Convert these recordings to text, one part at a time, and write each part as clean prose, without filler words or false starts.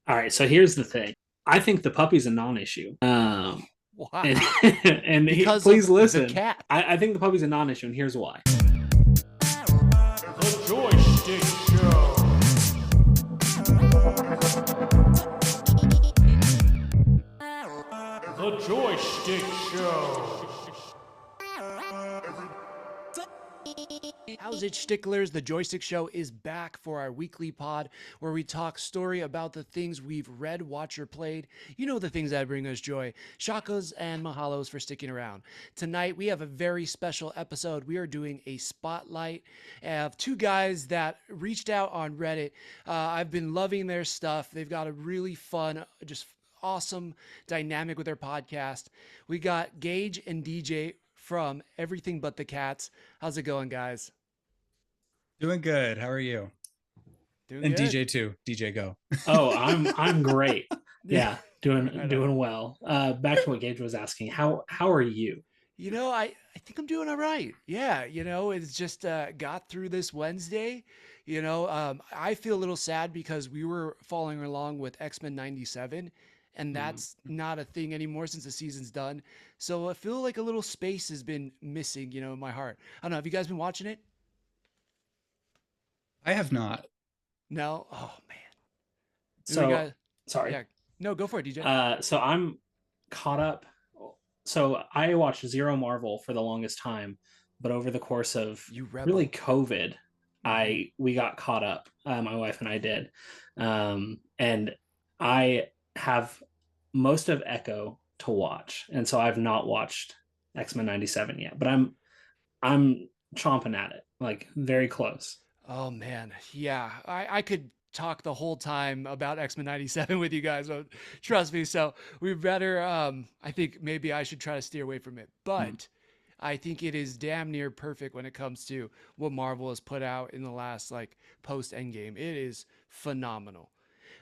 All right, so here's the thing. I think the puppy's a non-issue. And Why? Because please of the listen. cat. I think the puppy's a non-issue, and here's why. The Joystick Show. The Joystick Show. How's it, Schticklers? The Joystick Show is back for our weekly pod where we talk story about the things we've read, watched, or played. You know, the things that bring us joy. Shakas and Mahalos for sticking around. Tonight, we have a very special episode. We are doing a spotlight of two guys that reached out on Reddit. I've been loving their stuff. They've got a really fun, just awesome dynamic with their podcast. We got Gage and DJ from Everything But the Cats. How's it going, guys? Doing good. How are you? Doing And good. DJ too. DJ go. Oh, I'm great. Yeah, doing Right on. doing well. Back to what Gage was asking. How are you? I think I'm doing all right. Yeah, it's just got through this Wednesday. I feel a little sad because we were following along with X-Men 97, and that's not a thing anymore since the season's done. So I feel like a little space has been missing, in my heart. I don't know. Have you guys been watching it? I have not. No? Oh, man. So guys, sorry. yeah. No, go for it, DJ. So I'm caught up. So I watched Zero Marvel for the longest time, but over the course of You rebel. really COVID, we got caught up. My wife and I did, and I have most of Echo to watch, and so I've not watched X-Men 97 yet. But I'm chomping at it, like very close. Oh man, yeah. I could talk the whole time about X-Men 97 with you guys, but trust me. So we better I think maybe I should try to steer away from it. But I think it is damn near perfect when it comes to what Marvel has put out in the last like post Endgame. It is phenomenal.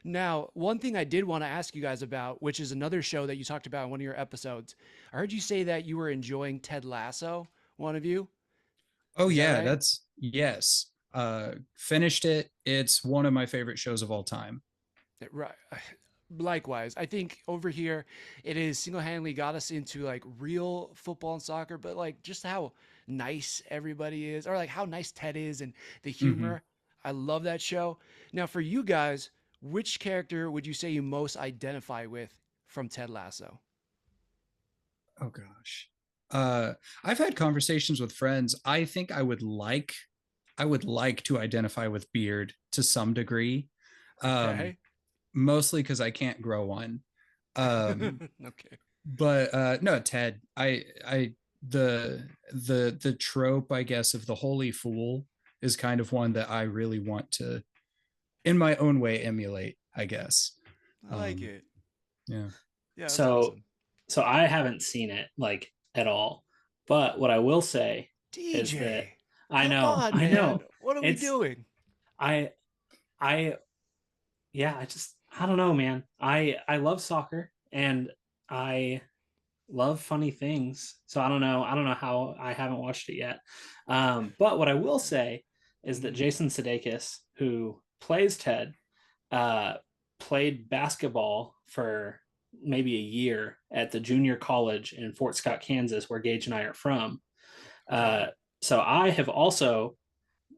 Now, one thing I did want to ask you guys about, which is another show that you talked about in one of your episodes. I heard you say that you were enjoying Ted Lasso, one of you. Oh Is that yeah, right? that's yes. Finished it. It's one of my favorite shows of all time. Right. Likewise, I think over here it is single-handedly got us into like real football and soccer, but like just how nice everybody is, or like how nice Ted is and the hmm humor. I love that show. Now, for you guys, which character would you say you most identify with from Ted Lasso? Oh gosh. Uh I've had conversations with friends. I think I would like to identify with Beard to some degree. Um Okay. Mostly because I can't grow one. Um Okay. but no, Ted. I the trope, I guess, of the holy fool is kind of one that I really want to in my own way emulate, I guess. I like um it. yeah. Yeah, that's So awesome. so I haven't seen it like at all. But what I will say is that DJ, I come know, on, I man. know. What are we It's doing? I I yeah, I don't know, man. I love soccer and I love funny things. So I don't know how I haven't watched it yet. But what I will say is that Mhm. Jason Sudeikis, who plays Ted, uh, played basketball for maybe a year at the junior college in Fort Scott, Kansas, where Gage and I are from. Okay. Uh, so I have also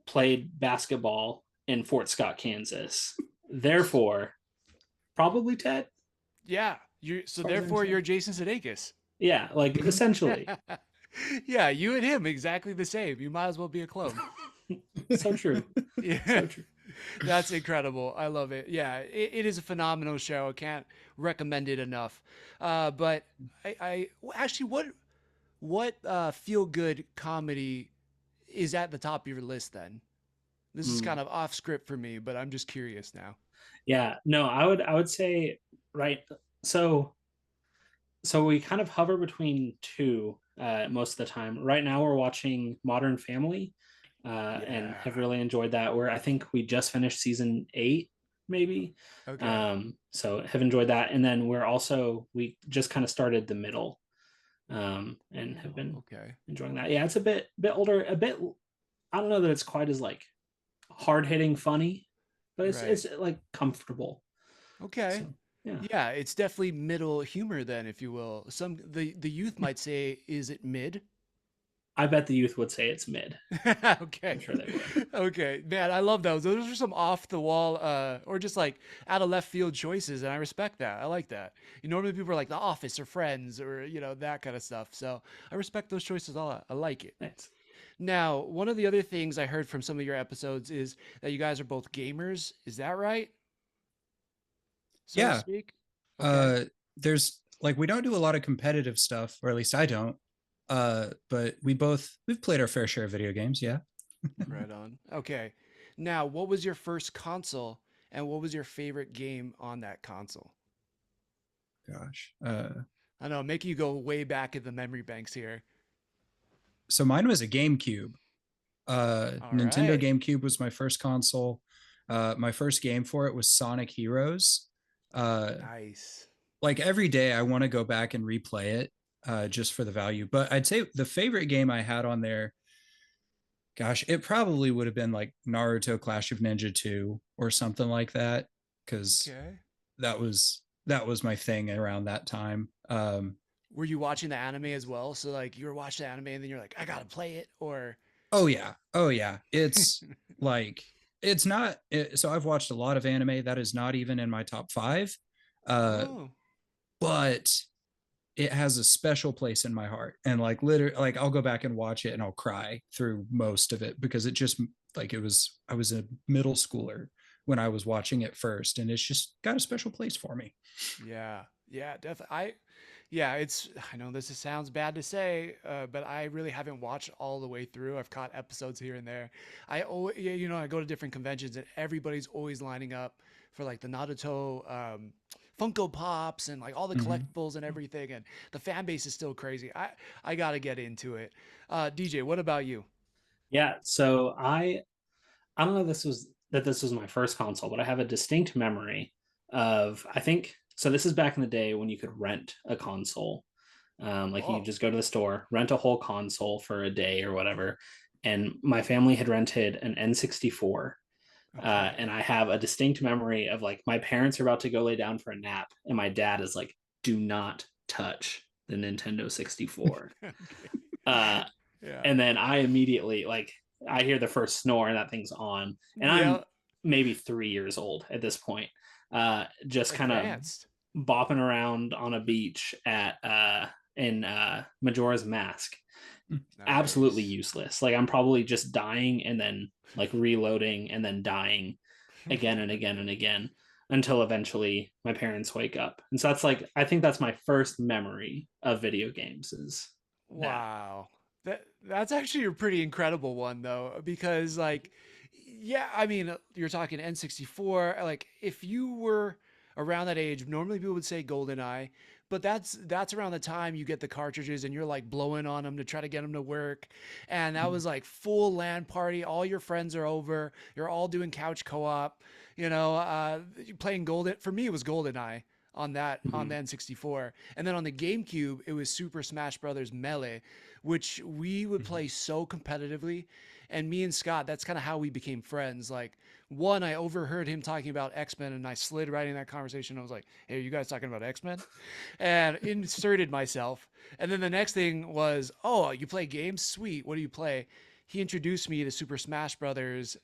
played basketball in Fort Scott, Kansas. Therefore, probably Ted. Yeah, you so Probably therefore Ted. you're Jason Sudeikis. Yeah, like essentially. Yeah, you and him exactly the same. You might as well be a clone. So true. Yeah, So true. that's incredible. I love it. Yeah, it is a phenomenal show. I can't recommend it enough. But actually, what feel good comedy is at the top of your list then? This is Mm. kind of off script for me, but I'm just curious now. Yeah, no, I would say right. So so we kind of hover between two most of the time. Right now we're watching Modern Family and have Yeah. really enjoyed that. Where I think we just finished season 8, maybe. Okay. So have enjoyed that, and then we just kind of started the middle and have Middle. been Okay. enjoying that. Yeah, it's a bit older, a bit. I don't know that it's quite as like hard hitting funny, but Right. it's like comfortable. Okay. So, yeah. Yeah, it's definitely middle humor then, if you will. The youth might say, is it mid? I bet the youth would say it's mid. Okay. I'm sure they would. Okay. Man, I love those. Those are some off the wall or just like out of left field choices, and I respect that. I like that. Normally people are like The Office or Friends or that kind of stuff. So I respect those choices a lot. I like it. Thanks. Now, one of the other things I heard from some of your episodes is that you guys are both gamers. Is that right? So to Yeah. speak? Okay. There's like, we don't do a lot of competitive stuff, or at least I don't. But we've played our fair share of video games. Yeah. Right on. Okay. Now, what was your first console and what was your favorite game on that console? Gosh. I know, making you go way back in the memory banks here. So mine was a GameCube. All Nintendo right. GameCube was my first console. My first game for it was Sonic Heroes. Nice. Like every day I want to go back and replay it, just for the value. But I'd say the favorite game I had on there, gosh, it probably would have been like Naruto Clash of Ninja 2 or something like that, because Okay. that was my thing around that time. Were you watching the anime as well? So like you were watching the anime and then you're like, I gotta play it, or Oh yeah. Oh yeah. It's like, it's not so I've watched a lot of anime that is not even in my top 5. Uh oh, but it has a special place in my heart, and like literally, like I'll go back and watch it and I'll cry through most of it, because it just, like, I was a middle schooler when I was watching it first, and it's just got a special place for me. yeah, yeah, definitely. I know sounds bad to say, but I really haven't watched all the way through. I've caught episodes here and there. I always, I go to different conventions and everybody's always lining up for like the Naruto Funko Pops and like all the Mhm. collectibles and everything. And the fan base is still crazy. I got to get into it. DJ, what about you? Yeah. So I don't know if this was my first console, but I have a distinct memory of, I think so. This is back in the day when you could rent a console. Like you Oh, just go to the store, rent a whole console for a day or whatever. And my family had rented an N64. okay. And I have a distinct memory of like my parents are about to go lay down for a nap, and my dad is like, "Do not touch the Nintendo 64." Okay. Uh, Yeah. and then I immediately, like, I hear the first snore and that thing's on, and I'm Yeah. maybe 3 years old at this point. Just kind of Advanced. bopping around on a beach at in Majora's Mask. Absolutely Nice. useless. Like I'm probably just dying and then like reloading and then dying again and again and again until eventually my parents wake up. And so that's like, I think that's my first memory of video games is that. Wow. That's actually a pretty incredible one though, because like, yeah, I mean, you're talking N64. Like, if you were around that age, normally people would say GoldenEye, but that's around the time you get the cartridges and you're like blowing on them to try to get them to work. And that was like full LAN party. All your friends are over. You're all doing couch co-op. Playing Golden. For me, it was GoldenEye on the Mhm. N64. And then on the GameCube, it was Super Smash Brothers Melee, which we would Mhm. play so competitively. And me and Scott, that's kind of how we became friends. Like, one, I overheard him talking about X-Men and I slid right in that conversation. I was like, hey, are you guys talking about X-Men? And inserted myself. And then the next thing was, oh, you play games? Sweet. What do you play? He introduced me to Super Smash Brothers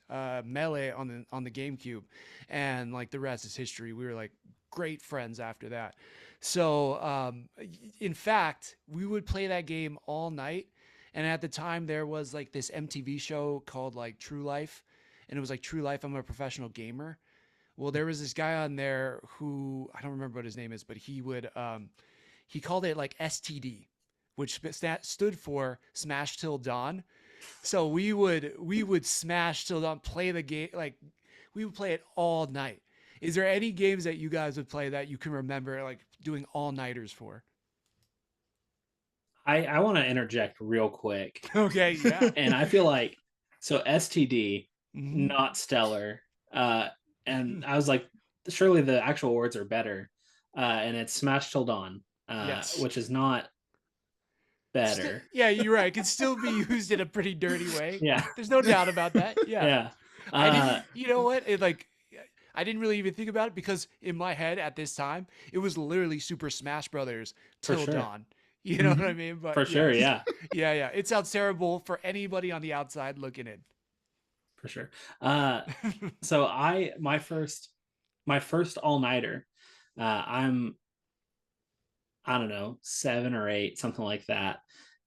Melee on the GameCube, and like the rest is history. We were like great friends after that. So, in fact, we would play that game all night. And at the time, there was like this MTV show called like True Life, and it was like True Life. I'm a professional gamer. Well, there was this guy on there who I don't remember what his name is, but he called it like STD, which stood for Smash Till Dawn. So we would smash till dawn, play the game, like we would play it all night. Is there any games that you guys would play that you can remember like doing all nighters for? I want to interject real quick. Okay, yeah. And I feel like, so STD, Hmm. not stellar. And I was like, surely the actual words are better. And it's Smash Till Dawn, Yes. which is not better. Yeah, you're right. It can still be used in a pretty dirty way. Yeah. There's no doubt about that. Yeah. Yeah. I Uh, didn't, you know what? It like I didn't really even think about it because in my head at this time, it was literally Super Smash Brothers For Till sure. Dawn. You know what I mean? But For sure, yes. yeah. Yeah. It sounds terrible for anybody on the outside looking in. For sure. So my first all-nighter, I don't know, 7 or 8, something like that.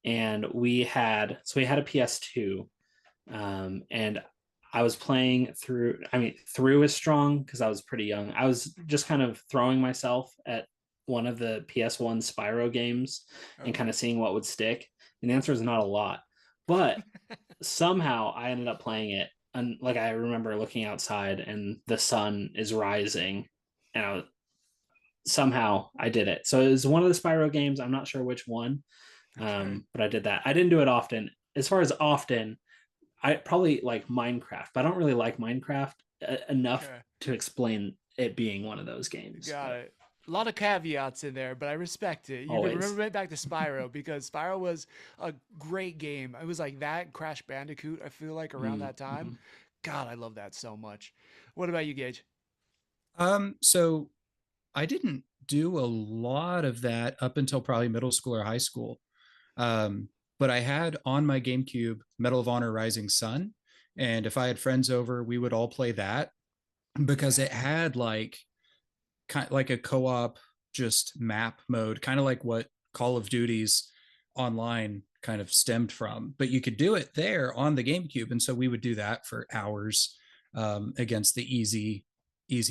And we had a PS2, and I was playing through. I mean, through is strong because I was pretty young. I was just kind of throwing myself at one of the PS1 Spyro games and kind of seeing what would stick. And the answer is not a lot, but somehow I ended up playing it. And like I remember looking outside and the sun is rising, and somehow I did it. So it was one of the Spyro games. I'm not sure which one, but I did that. I didn't do it often. As far as often, I probably like Minecraft, but I don't really like Minecraft enough to explain it being one of those games. Got it. A lot of caveats in there, but I respect it. You Always. remember back to Spyro because Spyro was a great game. It was like that Crash Bandicoot, I feel like around that time. God, I love that so much. What about you, Gage? So I didn't do a lot of that up until probably middle school or high school. But I had on my GameCube Medal of Honor Rising Sun. And if I had friends over, we would all play that because it had like kind of like a co-op just map mode, kind of like what Call of Duty's online kind of stemmed from, but you could do it there on the GameCube. And so we would do that for hours against the easy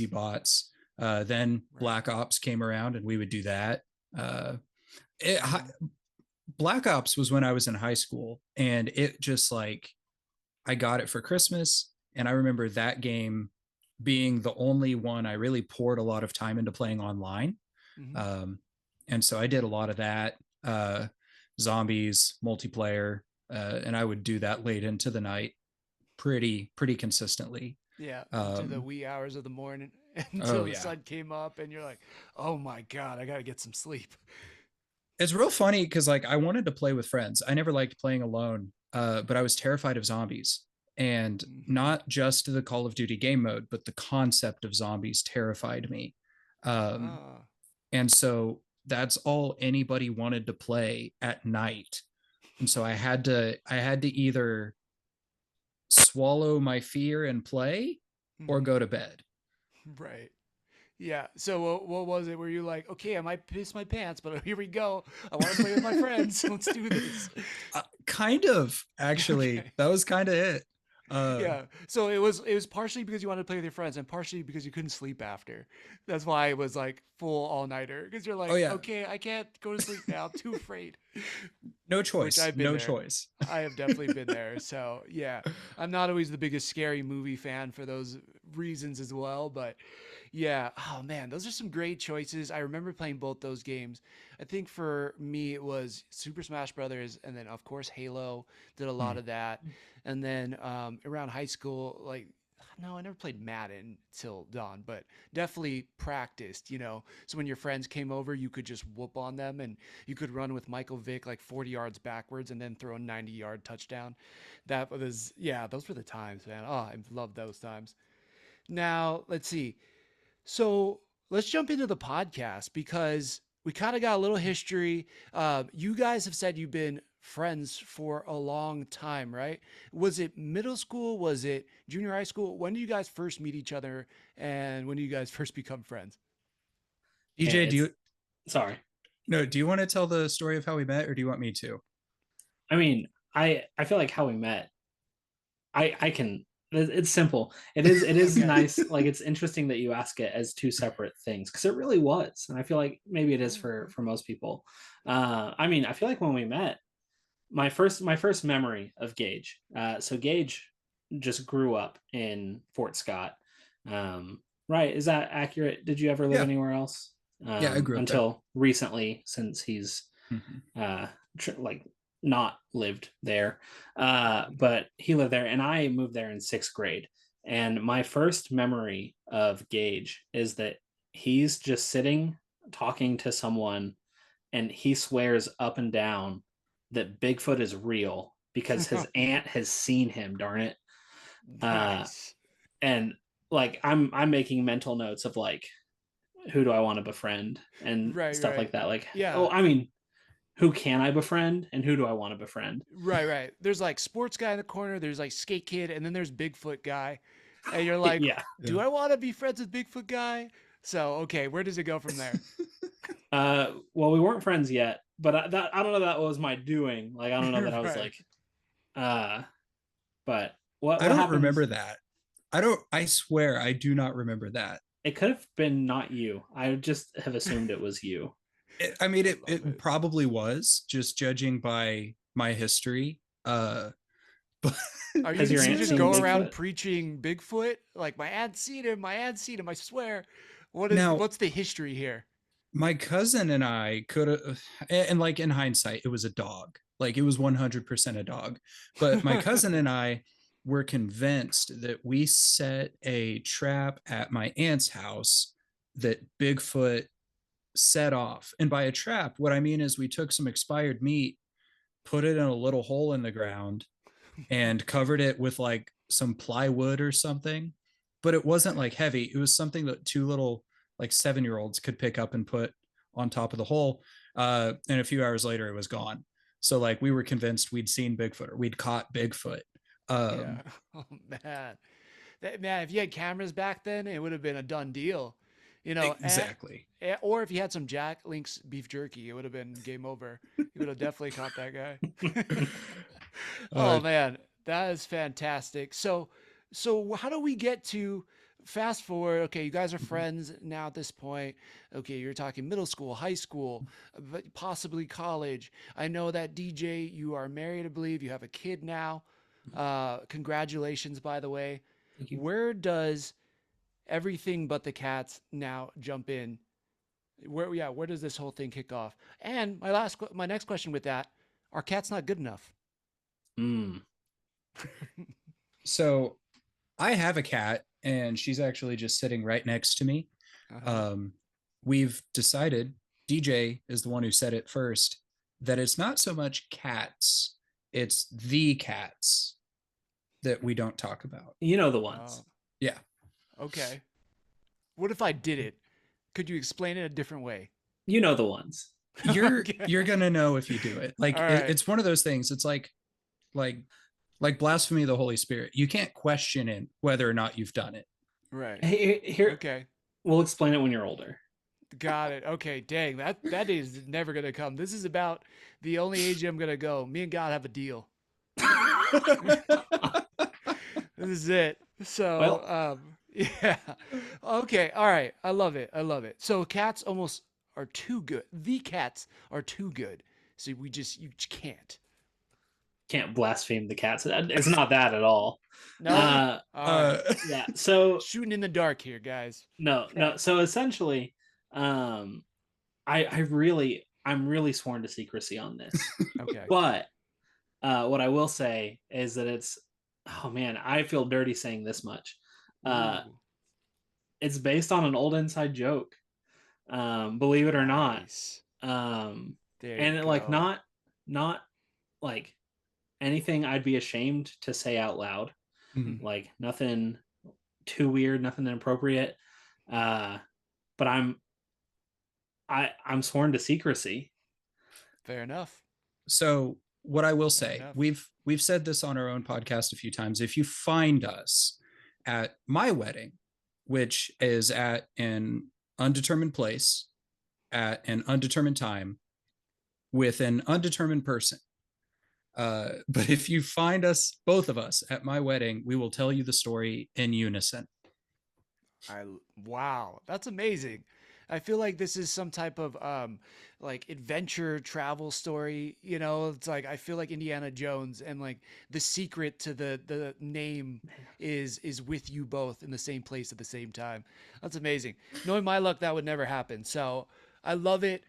bots. Then Black Ops came around and we would do that. Black Ops was when I was in high school, and it just like, I got it for Christmas. And I remember that game being the only one I really poured a lot of time into playing online. And so I did a lot of that, zombies, multiplayer, and I would do that late into the night pretty consistently. Yeah, into the wee hours of the morning until the sun came up and you're like, oh my God, I got to get some sleep. It's real funny because like I wanted to play with friends. I never liked playing alone, but I was terrified of zombies. And not just the Call of Duty game mode, but the concept of zombies terrified me. And so that's all anybody wanted to play at night. And so I had to either swallow my fear and play or go to bed. Right. Yeah. So what was it? Were you like, okay, I might piss my pants, but here we go. I want to play with my friends. Let's do this. Kind of, actually. Okay. That was kind of it. Yeah. So it was partially because you wanted to play with your friends and partially because you couldn't sleep after. That's why it was like full all-nighter, because you're like, okay, I can't go to sleep now. I'm too afraid. No choice. Choice. I have definitely been there. So yeah, I'm not always the biggest scary movie fan for those reasons as well, but yeah. Oh man, those are some great choices. I remember playing both those games. I think for me it was Super Smash Brothers, and then of course Halo. Did a lot of that, and then around high school, like no, I never played Madden till dawn, but definitely practiced. You know, so when your friends came over, you could just whoop on them, and you could run with Michael Vick like 40 yards backwards and then throw a 90-yard touchdown. That was those were the times, man. Oh, I love those times. Now let's see. So let's jump into the podcast because we kind of got a little history. You guys have said you've been friends for a long time, right? Was it middle school? Was it junior high school? When did you guys first meet each other? And when did you guys first become friends? DJ, sorry. No, do you want to tell the story of how we met or do you want me to? I mean, I feel like how we met, I can, it's simple. It is nice. Like, it's interesting that you ask it as two separate things because it really was. And I feel like maybe it is for most people. I mean, I feel like when we met, my first memory of Gage. So Gage just grew up in Fort Scott. Right. Is that accurate? Did you ever live anywhere else? I grew up until recently, since he's like not lived there. But he lived there and I moved there in 6th grade. And my first memory of Gage is that he's just sitting talking to someone and he swears up and down that Bigfoot is real because his aunt has seen him, darn it. Nice. And like I'm making mental notes of like who do I want to befriend and Right, stuff right. like that. Like, Yeah. oh, I mean, who can I befriend and who do I want to befriend? Right, right. There's like sports guy in the corner, there's like skate kid, and then there's Bigfoot guy. And you're like, Yeah. do I want to be friends with Bigfoot guy? So, okay, where does it go from there? Well, we weren't friends yet, but I don't know that was my doing. Like, I don't know that I was Right. like, uh, but what I don't happens? remember that. I swear I do not remember that. It could have been not you. I just have assumed it was you. I mean, Love it it. probably was, just judging by my history. But Are Has you, your you aunt just seen go Bigfoot? around preaching Bigfoot? Like my aunt seen him, I swear. Now, What's the history here? my cousin and I could have, and like in hindsight, it was a dog. Like it was 100% a dog. But my cousin and I were convinced that we set a trap at my aunt's house that Bigfoot set off. And by a trap, what I mean is we took some expired meat, put it in a little hole in the ground, and covered it with like some plywood or something. But it wasn't like heavy. It was something that two little like 7-year-olds could pick up and put on top of the hole. And a few hours later, it was gone. So like we were convinced we'd seen Bigfoot or we'd caught Bigfoot. Yeah. Oh man. Man, if you had cameras back then, it would have been a done deal. You know, Exactly. or if you had some Jack Link's beef jerky, it would have been game over. You would have definitely caught that guy. Oh Uh, man, that is fantastic. So how do we get to fast forward? Okay, you guys are friends now at this point. Okay, you're talking middle school, high school, but possibly college. I know that DJ, you are married, I believe. You have a kid now. Congratulations, by the way. Thank you. Where does everything but the cats now jump in? Where does this whole thing kick off? And my next question with that, are cats not good enough? Mm. so I have a cat and she's actually just sitting right next to me. Uh-huh. We've decided, DJ is the one who said it first, that it's not so much cats, it's the cats that we don't talk about. You know the ones. Yeah. Okay. What if I did it? Could you explain it a different way? You know the ones. You're Okay. you're gonna know if you do it. Like All right. it's one of those things. It's like blasphemy of the Holy Spirit. You can't question it whether or not you've done it. Right. Hey, here, Okay. we'll explain it when you're older. Got it. Okay. Dang. That is never gonna come. This is about the only age I'm gonna go. Me and God have a deal. This is it. So, Well- yeah. Okay. All right. I love it. I love it. So cats almost are too good. The cats are too good. So you just can't. Can't blaspheme the cats. It's not that at all. No. All right. Yeah. So Shooting in the dark here, guys. no. So essentially, I'm really sworn to secrecy on this. Okay. But what I will say is that oh man, I feel dirty saying this much. Ooh, It's based on an old inside joke. Believe it or not. nice. And There it, you like go. not like anything I'd be ashamed to say out loud. Mhm. Like nothing too weird, nothing inappropriate. But I'm sworn to secrecy. Fair enough. So what I will Fair say, enough. we've said this on our own podcast a few times. If you find us at my wedding, which is at an undetermined place, at an undetermined time, with an undetermined person. But if you find us, both of us, at my wedding, we will tell you the story in unison. Wow, that's amazing. I feel like this is some type of like adventure travel story, you know? It's like I feel like Indiana Jones, and like the secret to the name is with you both in the same place at the same time. That's amazing. Knowing my luck, that would never happen. So I love it.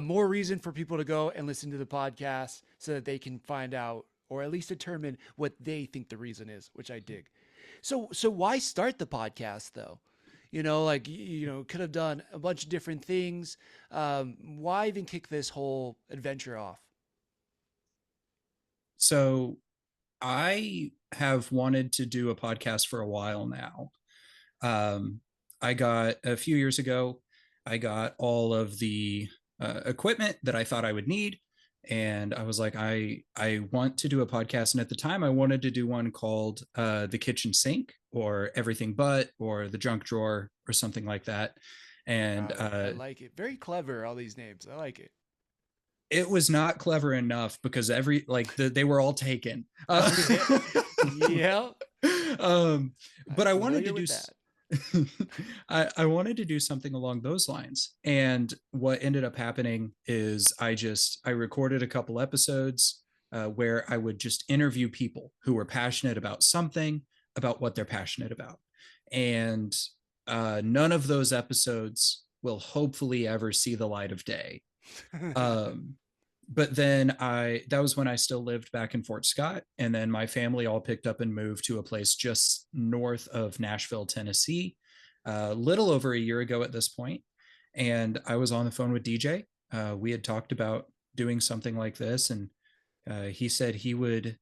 More reason for people to go and listen to the podcast so that they can find out or at least determine what they think the reason is, which I dig. So why start the podcast though? You know, like could have done a bunch of different things. Why even kick this whole adventure off? So I have wanted to do a podcast for a while now. I got a few years ago, I got all of the equipment that I thought I would need. And I was like, I want to do a podcast. And at the time I wanted to do one called The Kitchen Sink or Everything But or The Junk Drawer or something like that. And I like it. Very clever, all these names. I like it. it was not clever enough because they were all taken. Okay. Yeah. But I wanted to do that. I wanted to do something along those lines. And what ended up happening is I recorded a couple episodes where I would just interview people who were passionate about something, about what they're passionate about. And none of those episodes will hopefully ever see the light of day. But then that was when I still lived back in Fort Scott. And then my family all picked up and moved to a place just north of Nashville, Tennessee, a little over a year ago at this point. And I was on the phone with DJ. We had talked about doing something like this. And he said he would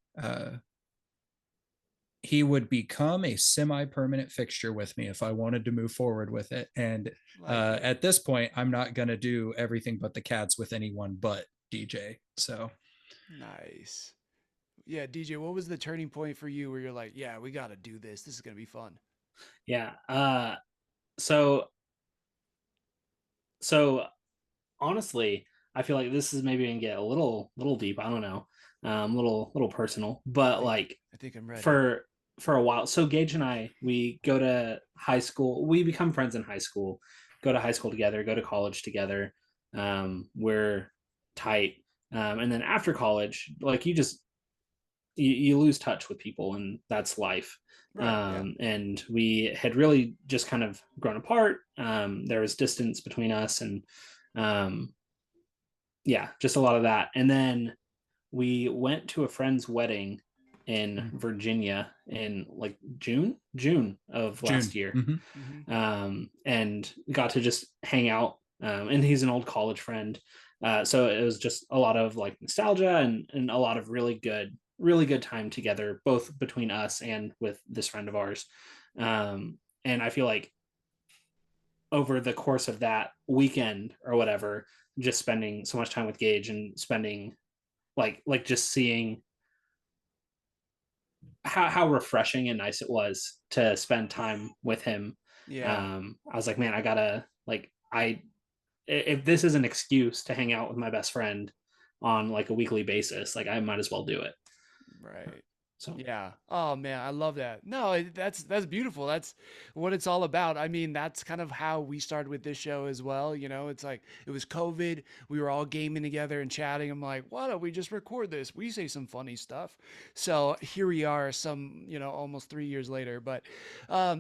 become a semi-permanent fixture with me if I wanted to move forward with it. And at this point, I'm not going to do Everything But the Cats with anyone but DJ. So nice. Yeah, DJ, what was the turning point for you where you're like, yeah, we got to do this. This is going to be fun. Yeah. So honestly, I feel like this is maybe going to get a little deep. I don't know. Little personal, but I think I'm ready. For a while. So Gage and I, we go to high school. We become friends in high school, go to high school together, go to college together. We're tight. And then after college, like you lose touch with people, and that's life. Right, And we had really just kind of grown apart. There was distance between us, and just a lot of that. And then we went to a friend's wedding in Virginia in like June of last year. And got to just hang out. And he's an old college friend. So it was just a lot of like nostalgia and a lot of really good time together, both between us and with this friend of ours. And I feel like over the course of that weekend or whatever, just spending so much time with Gage and spending like just seeing how refreshing and nice it was to spend time with him. I was like, man, I gotta if this is an excuse to hang out with my best friend on like a weekly basis, like I might as well do it. Right. So yeah. Oh man, I love that. No, that's beautiful. That's what it's all about. I mean, that's kind of how we started with this show as well. You know, it's like it was COVID. We were all gaming together and chatting. I'm like, why don't we just record this? We say some funny stuff. So here we are, almost 3 years later. But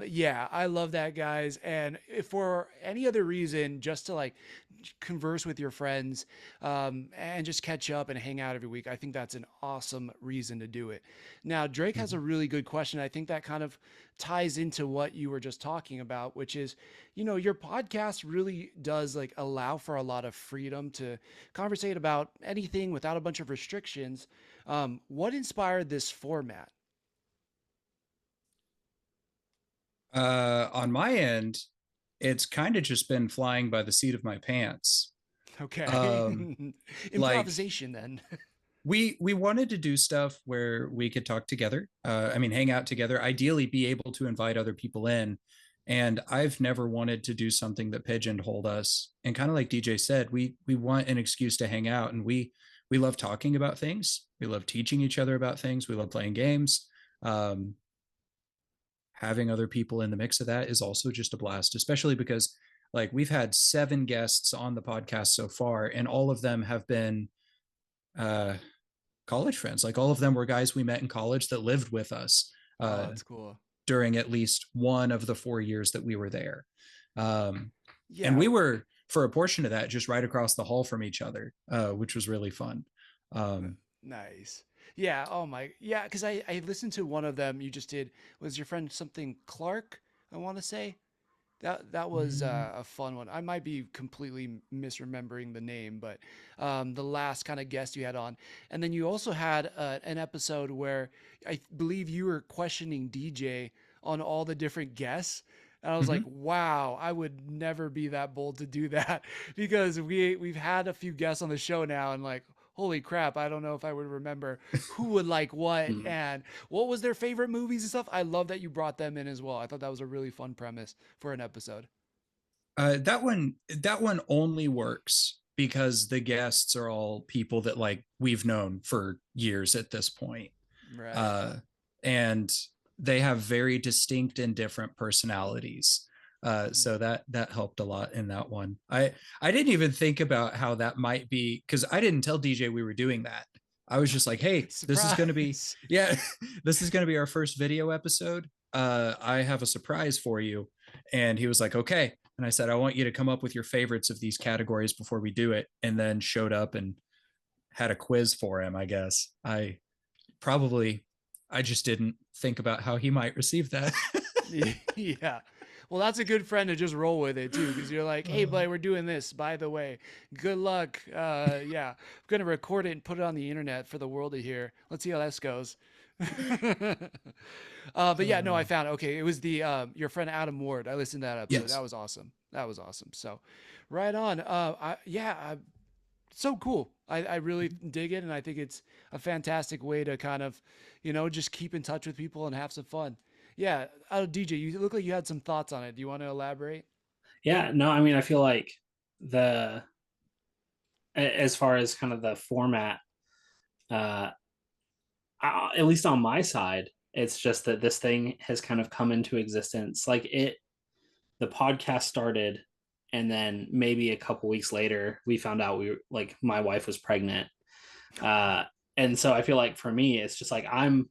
yeah, I love that, guys. And if for any other reason, just to like converse with your friends and just catch up and hang out every week, I think that's an awesome reason to do it. Now, Drake has a really good question. I think that kind of ties into what you were just talking about, which is, your podcast really does like allow for a lot of freedom to conversate about anything without a bunch of restrictions. What inspired this format? On my end, it's kind of just been flying by the seat of my pants. Okay. Improvisation then. we wanted to do stuff where we could talk together. Hang out together, ideally be able to invite other people in. And I've never wanted to do something that pigeonholed us. And kind of like DJ said, we want an excuse to hang out, and we love talking about things. We love teaching each other about things. We love playing games. Having other people in the mix of that is also just a blast, especially because like we've had 7 guests on the podcast so far, and all of them have been college friends. Like all of them were guys we met in college that lived with us. That's cool. During at least one of the 4 years that we were there. And we were, for a portion of that, just right across the hall from each other, which was really fun. Nice. Yeah. Oh my. Yeah. Because I listened to one of them you just did. Was your friend something Clark? I want to say that was a fun one. I might be completely misremembering the name, but the last kind of guest you had on, and then you also had an episode where I believe you were questioning DJ on all the different guests. And I was like, wow, I would never be that bold to do that because we've had a few guests on the show now and like, holy crap, I don't know if I would remember who would like what and what was their favorite movies and stuff. I love that you brought them in as well. I thought that was a really fun premise for an episode. That one only works because the guests are all people that like we've known for years at this point. Right. And they have very distinct and different personalities. So that helped a lot in that one. I didn't even think about how that might be because I didn't tell DJ we were doing that. I was just like, hey, this is going to be, yeah, this is going to be our first video episode. I have a surprise for you. And he was like, okay. And I said, I want you to come up with your favorites of these categories before we do it. And then showed up and had a quiz for him, I guess. I just didn't think about how he might receive that. Yeah. Well, that's a good friend to just roll with it too, because you're like, hey, buddy, we're doing this. By the way, good luck. Yeah, I'm gonna record it and put it on the internet for the world to hear. Let's see how this goes. But yeah, no, I found it. Okay, it was the your friend Adam Ward. I listened to that episode. Yes. That was awesome. That was awesome. So, right on. So cool. I really dig it, and I think it's a fantastic way to kind of, just keep in touch with people and have some fun. Yeah, DJ, you look like you had some thoughts on it. Do you want to elaborate? Yeah, no, I mean, I feel like as far as kind of the format, uh, at least on my side, it's just that this thing has kind of come into existence. Like the podcast started, and then maybe a couple weeks later, we found out my wife was pregnant. And so I feel like for me, it's just like I'm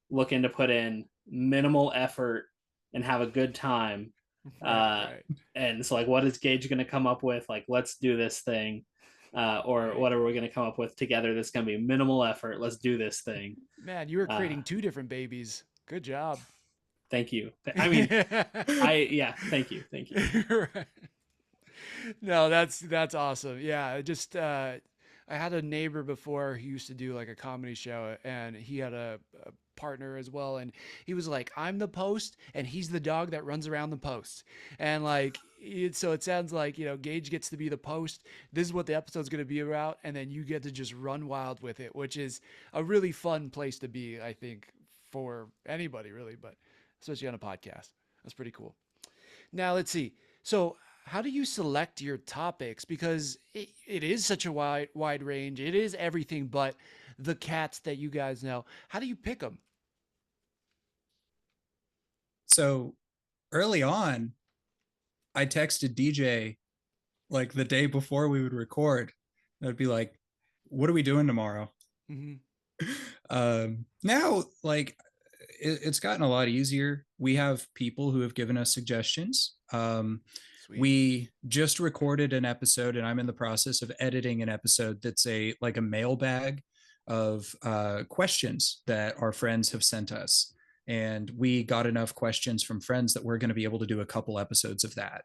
looking to put in minimal effort and have a good time. Right. And so like, what is Gage going to come up with? Like, let's do this thing. Or what are we going to come up with together that's going to be minimal effort? Let's do this thing. Man, you were creating two different babies. Good job. Thank you. I mean, thank you. Right. No, that's awesome. Yeah, I had a neighbor before who used to do like a comedy show, and he had a partner as well, and he was like, I'm the post and he's the dog that runs around the post. And like so it sounds like Gage gets to be the post. This is what the episode's going to be about, and then you get to just run wild with it, which is a really fun place to be, I think, for anybody really, but especially on a podcast. That's pretty cool. Now let's see. So how do you select your topics? Because it is such a wide range. It is everything but the cats that you guys know. How do you pick them? So early on, I texted DJ like the day before we would record. I'd be like, what are we doing tomorrow? Now, like, it's gotten a lot easier. We have people who have given us suggestions. We just recorded an episode, and I'm in the process of editing an episode that's a mailbag of questions that our friends have sent us. And we got enough questions from friends that we're going to be able to do a couple episodes of that.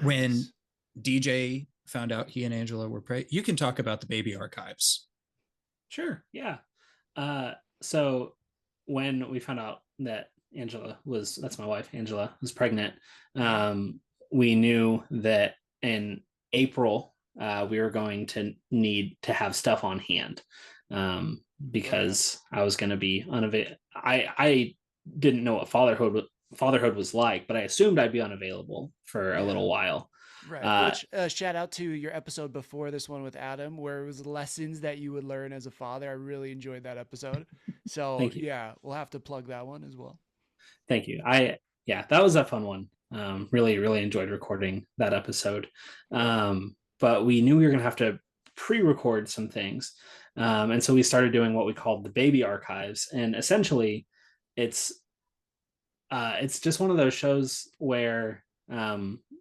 When DJ found out he and Angela were pregnant, you can talk about the baby archives. Sure. Yeah. So when we found out that that's my wife, Angela, was pregnant, we knew that in April, we were going to need to have stuff on hand, because I was going to be unavailable. I didn't know what fatherhood was like, but I assumed I'd be unavailable for a little while. Right. Which, shout out to your episode before this one with Adam, where it was lessons that you would learn as a father. I really enjoyed that episode. So yeah, we'll have to plug that one as well. Thank you. That was a fun one. Really, really enjoyed recording that episode. But we knew we were going to have to pre-record some things. And so we started doing what we called the baby archives. And essentially it's just one of those shows where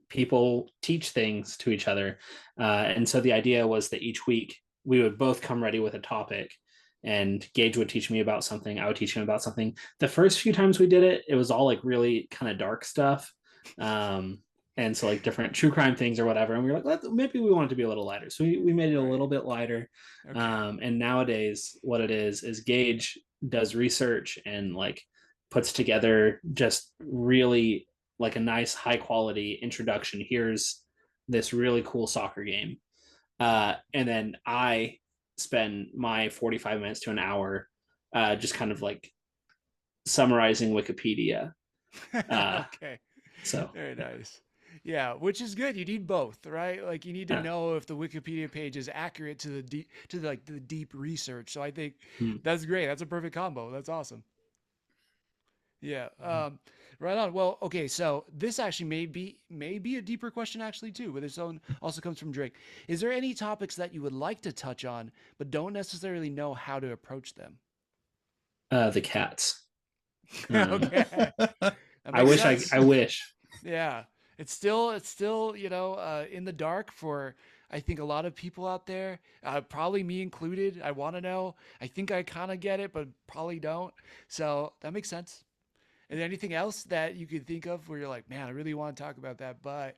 people teach things to each other. And so the idea was that each week we would both come ready with a topic, and Gage would teach me about something. I would teach him about something. The first few times we did it, it was all like really kind of dark stuff. And so like different true crime things or whatever. And we were like, maybe we want it to be a little lighter. So we made it a little bit lighter. Okay. And nowadays what it is Gage does research and like puts together just really like a nice high quality introduction. Here's this really cool soccer game. And then I spend my 45 minutes to an hour just kind of like summarizing Wikipedia. Okay. So Very nice. Yeah, which is good. You need both, right? Like you need to know if the Wikipedia page is accurate to the deep, to the, like the deep research. So I think that's great. That's a perfect combo. That's awesome. Yeah. Right on. Well, okay. So this actually may be a deeper question actually too, but this one also comes from Drake. Is there any topics that you would like to touch on, but don't necessarily know how to approach them? the cats. Okay. That I makes wish sense. I wish. Yeah. It's still, in the dark for I think a lot of people out there, probably me included. I want to know. I think I kind of get it, but probably don't. So that makes sense. Is there anything else that you could think of where you're like, man, I really want to talk about that, but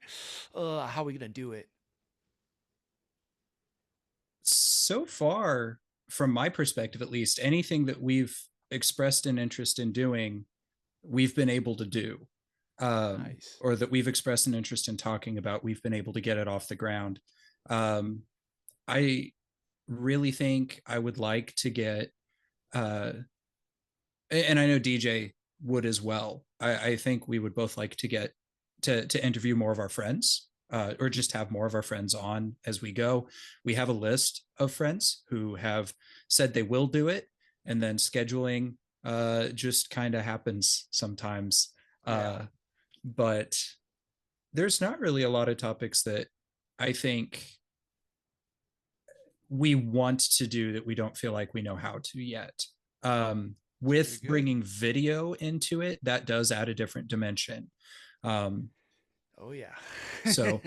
how are we gonna do it? So far, from my perspective at least, anything that we've expressed an interest in doing, we've been able to do. Nice. Or that we've expressed an interest in talking about, we've been able to get it off the ground. Um, I really think I would like to get, and I know DJ would as well. I think we would both like to get to interview more of our friends, or just have more of our friends on as we go. We have a list of friends who have said they will do it, and then scheduling just kind of happens sometimes. Yeah. But there's not really a lot of topics that I think we want to do that we don't feel like we know how to yet. With bringing video into it, that does add a different dimension. Um, Oh yeah. so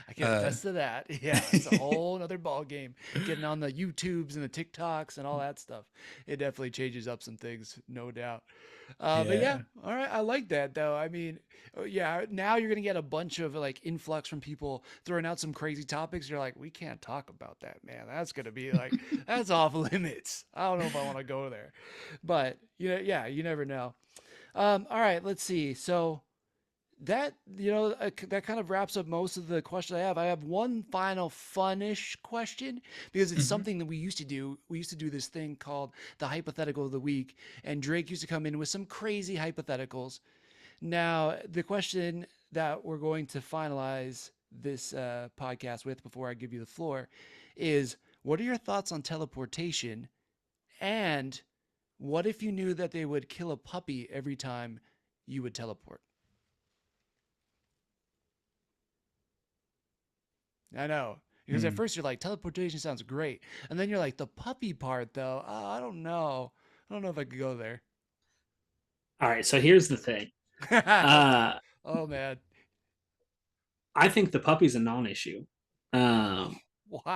I can attest to that. Yeah, it's a whole other ball game. Getting on the YouTubes and the TikToks and all that stuff. It definitely changes up some things, no doubt. But yeah, yeah, all right. I like that though. I mean, yeah, now you're gonna get a bunch of like influx from people throwing out some crazy topics. You're like, we can't talk about that, man. That's gonna be like, that's off limits. I don't know if I want to go there, but yeah, you never know. All right, let's see. So that that kind of wraps up most of the questions I have. I have one final funnish question because it's mm-hmm. something that we used to do. We used to do this thing called the hypothetical of the week, and Drake used to come in with some crazy hypotheticals. Now, the question that we're going to finalize this podcast with before I give you the floor is: what are your thoughts on teleportation? And what if you knew that they would kill a puppy every time you would teleport? I know. Because at first you're like, teleportation sounds great. And then you're like, the puppy part, though, I don't know. I don't know if I could go there. All right, so here's the thing. Oh, man. I think the puppy's a non-issue. Wow.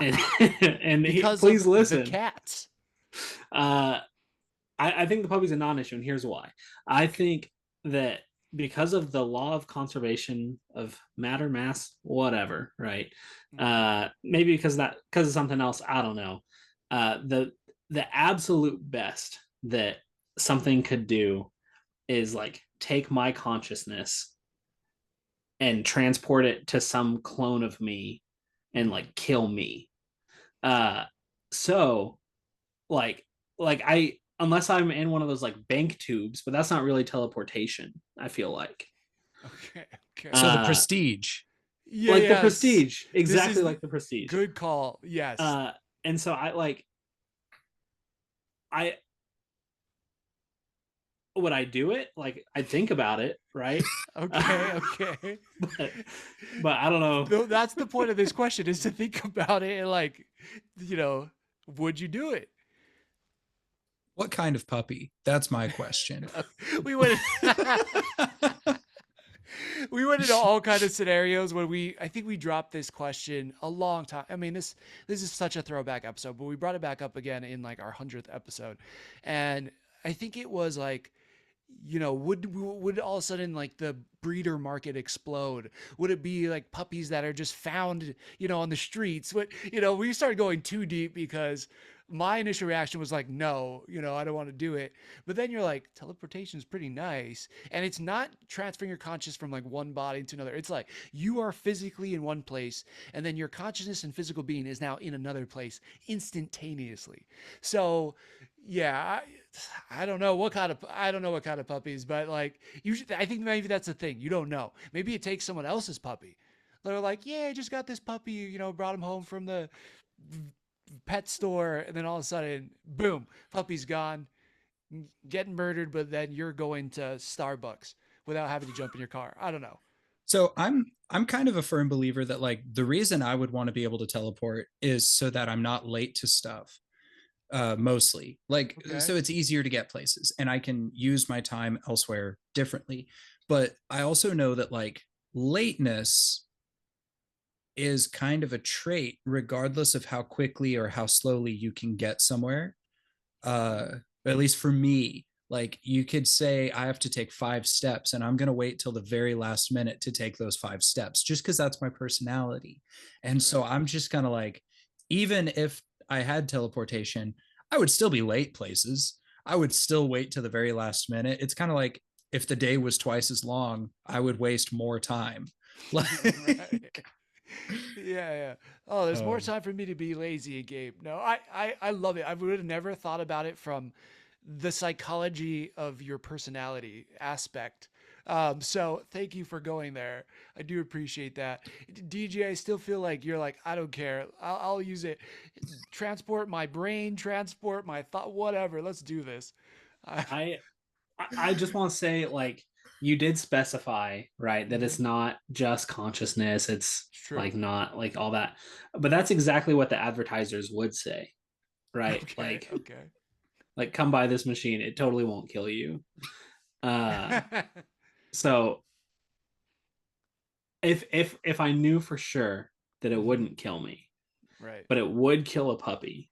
And Because please of the listen. cats. Uh, I think the puppy's a non-issue, and here's why. I think that because of the law of conservation of matter, mass, whatever, right? Maybe because of something else, I don't know. The absolute best that something could do is like take my consciousness and transport it to some clone of me and like kill me. Uh, so like I unless I'm in one of those like bank tubes, but that's not really teleportation, I feel like. Okay. Okay. So the Prestige. Yeah. Like the Yes. Prestige, This exactly is like the Prestige. good call. Yes. And so I would I do it? Like I think about it, right? Okay. Okay. but I don't know. That's the point of this question is to think about it and like, would you do it? What kind of puppy? That's my question. we went we went into all kinds of scenarios when I think we dropped this question a long time. I mean, this is such a throwback episode, but we brought it back up again in like our 100th episode. And I think it was like, would all of a sudden like the breeder market explode? Would it be like puppies that are just found, on the streets? We started going too deep because my initial reaction was like, no, I don't want to do it. But then you're like, teleportation is pretty nice. And it's not transferring your conscious from like one body to another. It's like you are physically in one place and then your consciousness and physical being is now in another place instantaneously. So yeah, I don't know what kind of puppies, but like I think maybe that's the thing. You don't know. Maybe it takes someone else's puppy. They're like, yeah, I just got this puppy, brought him home from the pet store, and then all of a sudden, boom, puppy's gone, getting murdered, but then you're going to Starbucks without having to jump in your car. I don't know. So I'm kind of a firm believer that like the reason I would want to be able to teleport is so that I'm not late to stuff. Mostly like Okay. so it's easier to get places and I can use my time elsewhere differently. But I also know that like lateness is kind of a trait regardless of how quickly or how slowly you can get somewhere. At least for me, like you could say I have to take 5 steps and I'm going to wait till the very last minute to take those 5 steps just because that's my personality. And so I'm just kind of like, even if I had teleportation, I would still be late places. I would still wait to the very last minute. It's kind of like if the day was twice as long, I would waste more time. Right. Yeah. Oh, there's more Um, time for me to be lazy and Gabe. No, I love it. I would have never thought about it from the psychology of your personality aspect. So thank you for going there. I do appreciate that. DJ, I still feel like you're like, I don't care. I'll use it. Transport my brain, transport my thought, whatever. Let's do this. I I just want to say, like, you did specify, right, that it's not just consciousness. It's True. like not like all that, but that's exactly what the advertisers would say, right? Okay. Okay. Like come buy this machine. It totally won't kill you. Uh, so if I knew for sure that it wouldn't kill me, Right. but it would kill a puppy,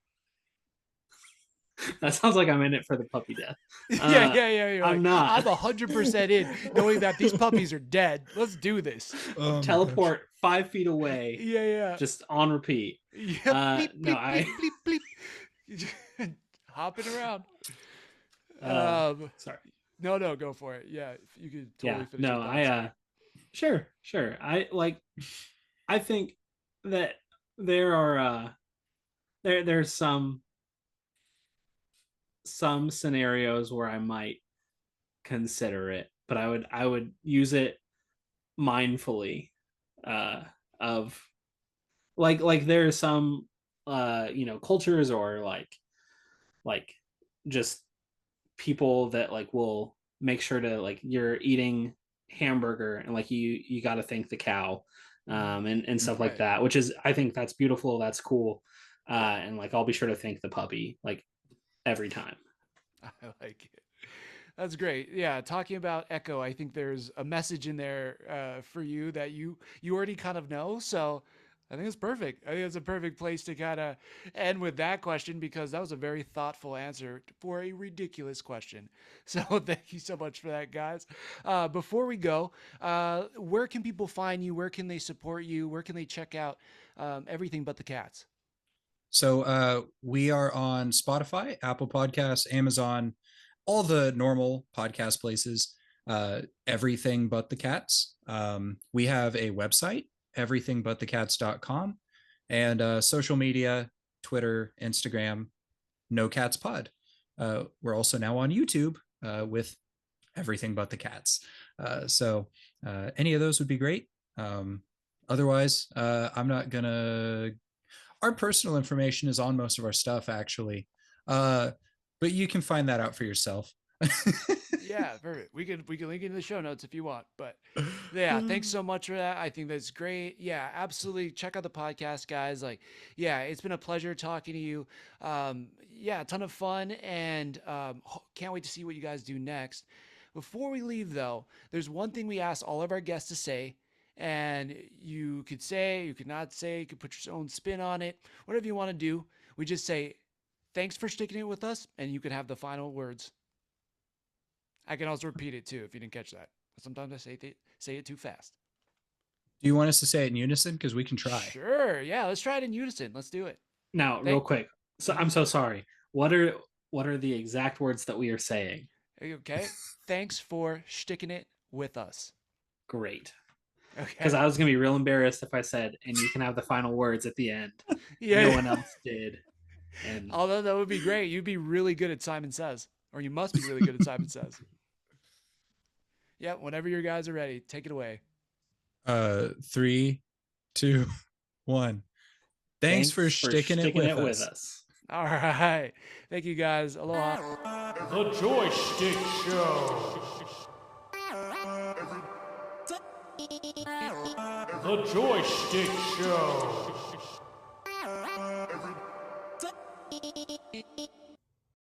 that sounds like I'm in it for the puppy death. Yeah. You're I'm like, not. I'm 100% in, knowing that these puppies are dead. Let's do this. oh Teleport 5 feet away, Yeah. just on repeat. Yep. Bleep, No, bleep, bleep, bleep, bleep. Hopping around. Sorry. No, go for it. Yeah, you could totally Yeah, finish no, your thoughts. sure. I think that there are there's some scenarios where I might consider it, but I would use it mindfully, of like there are some cultures or like just people that like will make sure to like you're eating hamburger and like you got to thank the cow, and stuff like Right. that, which is, I think that's beautiful, that's cool, and like I'll be sure to thank the puppy like every time. I like it. That's great. Yeah, talking about Echo, I think there's a message in there for you that you already kind of know. So I think it's perfect. I think it's a perfect place to kind of end with that question because that was a very thoughtful answer for a ridiculous question. So thank you so much for that, guys. Before we go, where can people find you? Where can they support you? Where can they check out everything but the cats? So we are on Spotify, Apple Podcasts, Amazon, all the normal podcast places. Everything but the cats. We have a website, everythingbutthecats.com, and social media, Twitter, Instagram, No Cats Pod. We're also now on YouTube with Everything But the Cats. So any of those would be great. Otherwise, I'm not gonna. Our personal information is on most of our stuff, actually, but you can find that out for yourself. Yeah, perfect. We can link it in the show notes if you want. But yeah, thanks so much for that. I think that's great. Yeah, absolutely. Check out the podcast, guys. Like, yeah, it's been a pleasure talking to you. Yeah, a ton of fun, and can't wait to see what you guys do next. Before we leave, though, there's one thing we asked all of our guests to say, and you could say, you could not say, you could put your own spin on it, whatever you want to do. We just say, thanks for sticking it with us, and you can have the final words. I can also repeat it too if you didn't catch that. Sometimes I say it too fast. Do you want us to say it in unison? Because we can try. Sure. Yeah, let's try it in unison. Let's do it. Now, real quick. So I'm so sorry. What are the exact words that we are saying? Okay. Thanks for sticking it with us. Great. Okay. Because I was gonna be real embarrassed if I said, and you can have the final words at the end. Yeah. No one else did. And although that would be great. You'd be really good at Simon Says. Or you must be really good at Simon Says. Yeah, whenever your guys are ready, take it away. 3, 2, 1. Thanks for sticking it with us. All right. Thank you guys. Aloha. The Joystick Show. The Joystick Show.